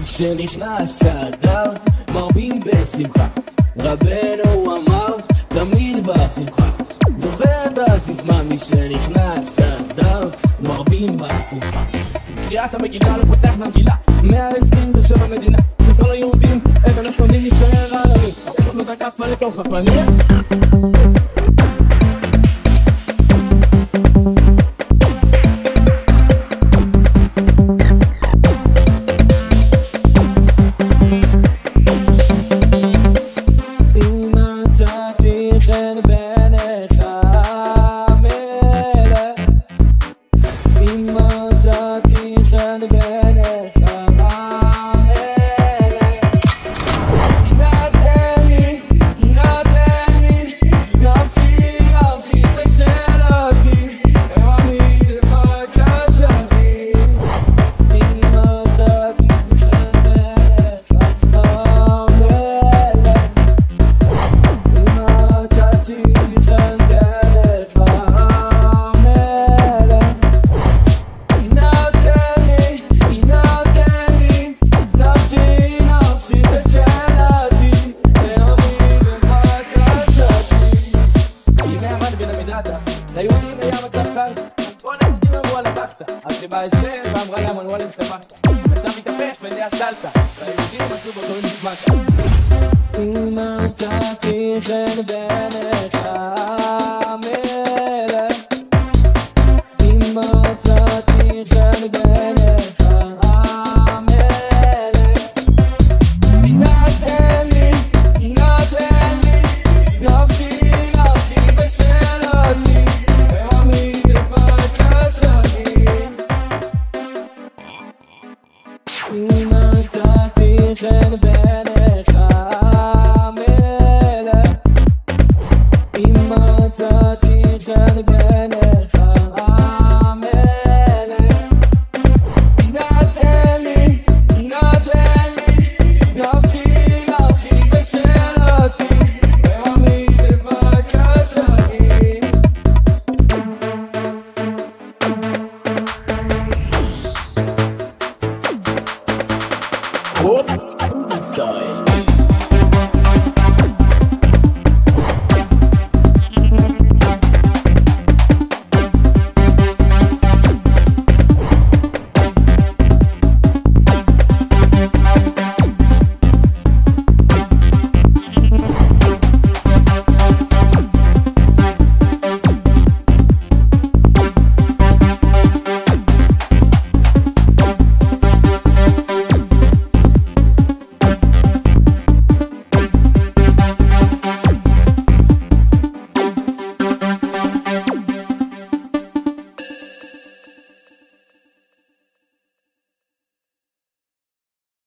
כשנכנס האדר מרבים בשמחה, רבנו אמר תמיד בשמחה. זוכר את הסיסמה משנכנס האדר מרבים בשמחה. קריאת המגילה לא פותח מהמגילה 127 מדינה ססר ליהודים אבן השונאים נשאר עלמי לא תקף לתוך הפנים. ליהודים היה מצב קל, כל היהודים אמרו על התחתא, אז שבא הסבר ואמרה לה מנוע למסתפקתא, מצב מתהפך וליה סלטה, והיהודים עשו באותו נשמקה. אם מצאתי חן בעיניך המלך, אם מצאתי חן בעיניך המלך, יינתן לי נפשי בשאלתי אם מצאתי חן בעיניך המלך, אם מצאתי חן בעיניך המלך, יינתן לי נפשי בשאלתי ועמי בבקשתי.